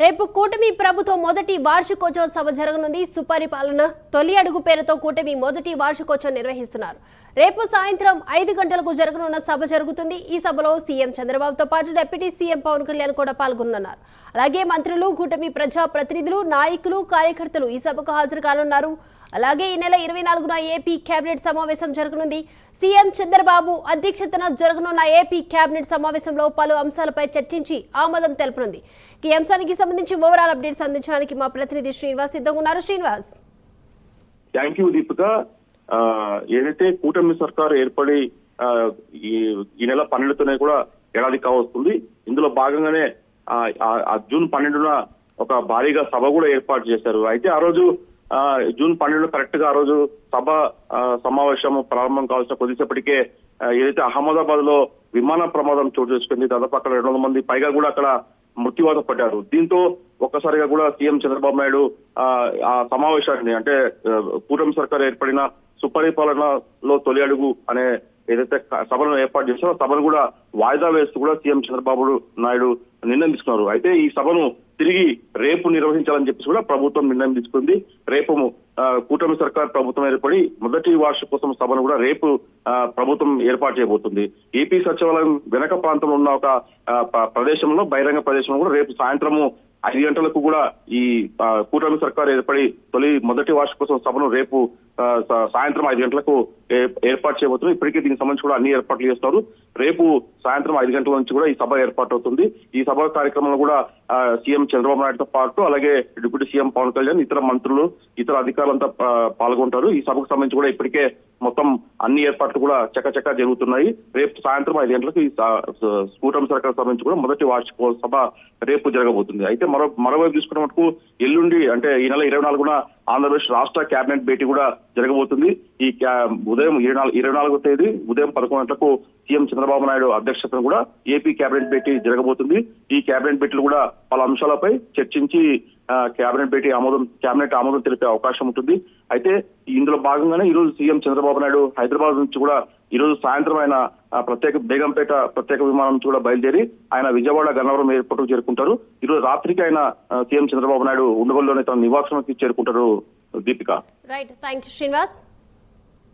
రేపు కూటమి ప్రభుత్వం మొదటి వార్షికోత్సవ సభ జరగనుంది. సుపరిపాలన తొలి అడుగు పేరుతో కూటమి మొదటి వార్షికోత్సవం నిర్వహిస్తున్నారు. రేపు సాయంత్రం 5 గంటలకు జరగనున్న సభ జరుగుతుంది. ఈ సభలో సీఎం చంద్రబాబుతో పాటు డిప్యూటీ సీఎం పవన్ కళ్యాణ్ కూడా పాల్గొనున్నారు. అలాగే మంత్రులు, కూటమి ప్రజా ప్రతినిధులు, నాయకులు, కార్యకర్తలు ఈ సభకు హాజరు కానున్నారు. అలాగే ఈ నెల 24న ఏపీ కేబినెట్ సమావేశం జరగనుంది. సీఎం చంద్రబాబు అధ్యక్షతన జరగనున్న ఏపీ కేబినెట్ సమావేశంలో పలు అంశాలపై చర్చించి ఆమోదం తెలపనుంది. ఈ అంశానికి సంబంధించి ఓవరాల్ అప్డేట్స్ అందించడానికి మా ప్రతినిధి శ్రీనివాస్ సిద్ధంగా ఉన్నారు. Srinivas, thank you Deepika. ఏదైతే కూటమి సర్కారు ఏర్పడి ఈ నెల 12న కూడా ఏడాది కావస్తుంది. ఇందులో భాగంగానే జూన్ 12న ఒక భారీగా సభ కూడా ఏర్పాటు చేశారు. అయితే ఆ రోజు జూన్ 12 కరెక్ట్ గా ఆ రోజు సభ సమావేశం ప్రారంభం కావాల్సిన కొద్దిసేపటికే ఏదైతే అహ్మదాబాద్ లో విమాన ప్రమాదం చోటు చేసుకుంది. దాదాపు అక్కడ 200 మంది పైగా కూడా అక్కడ మృత్యువాత పడ్డారు. దీంతో ఒక్కసారిగా కూడా సీఎం చంద్రబాబు నాయుడు ఆ సమావేశాన్ని అంటే కూటమి సర్కారు ఏర్పడిన సుపరిపాలనలో తొలి అడుగు అనే ఏదైతే సభను ఏర్పాటు చేస్తారో సభను కూడా వాయిదా వేస్తూ కూడా సీఎం చంద్రబాబు నాయుడు నిర్ణయం తీసుకున్నారు. అయితే ఈ సభను తిరిగి రేపు నిర్వహించాలని చెప్పేసి కూడా ప్రభుత్వం నిర్ణయం తీసుకుంది. రేపు కూటమి సర్కార్ ప్రభుత్వం ఏర్పడి మొదటి వార్షికోత్సవం సభను కూడా రేపు ప్రభుత్వం ఏర్పాటు చేయబోతుంది. ఏపీ సచివాలయం వెనక ప్రాంతంలో ఉన్న ఒక ప్రదేశంలో, బహిరంగ ప్రదేశంలో కూడా రేపు సాయంత్రము 5 గంటలకు కూడా ఈ కూటమి సర్కార్ ఏర్పడి మొదటి వార్షికోత్సవం సభను రేపు సాయంత్రం 5 గంటలకు ఏర్పాటు చేయబోతున్నారు. ఇప్పటికే దీనికి సంబంధించి కూడా అన్ని ఏర్పాట్లు చేస్తారు. రేపు సాయంత్రం 5 గంటల నుంచి కూడా ఈ సభ ఏర్పాటు అవుతుంది. ఈ సభ కార్యక్రమంలో కూడా సీఎం చంద్రబాబు నాయుడుతో పాటు అలాగే డిప్యూటీ సీఎం పవన్ కళ్యాణ్, ఇతర మంత్రులు, ఇతర అధికారులంతా పాల్గొంటారు. ఈ సభకు సంబంధించి కూడా ఇప్పటికే మొత్తం అన్ని ఏర్పాట్లు కూడా చకచకా జరుగుతున్నాయి. రేపు సాయంత్రం 5 గంటలకు ఈ కూటమి సర్కార్ సంబంధించి కూడా మొదటి వార్షికోత్సవ సభ రేపు జరగబోతుంది. అయితే మరోవైపు చూసుకున్న మటుకు ఎల్లుండి అంటే ఈ నెల 24న ఆంధ్రప్రదేశ్ రాష్ట్ర కేబినెట్ భేటీ కూడా జరగబోతుంది. ఈ ఉదయం 24వ తేదీ ఉదయం 11 గంటలకు సీఎం చంద్రబాబు నాయుడు అధ్యక్షతన కూడా ఏపీ కేబినెట్ భేటీ జరగబోతుంది. ఈ కేబినెట్ భేటీలు కూడా పలు అంశాలపై చర్చించి కేబినెట్ ఆమోదం తెలిపే అవకాశం ఉంటుంది. అయితే ఇందులో భాగంగానే ఈ రోజు సీఎం చంద్రబాబు నాయుడు హైదరాబాద్ నుంచి కూడా ఈ రోజు సాయంత్రం ఆయన బేగంపేట ప్రత్యేక విమానం నుంచి కూడా బయలుదేరి ఆయన విజయవాడ గన్నవరం ఎయిర్పోర్ట్ కు చేరుకుంటారు. ఈ రోజు రాత్రికి ఆయన సీఎం చంద్రబాబు నాయుడు ఉండవల్లిలోనే తన నివాసానికి చేరుకుంటారు. Deepika, right, thank you Srinivas.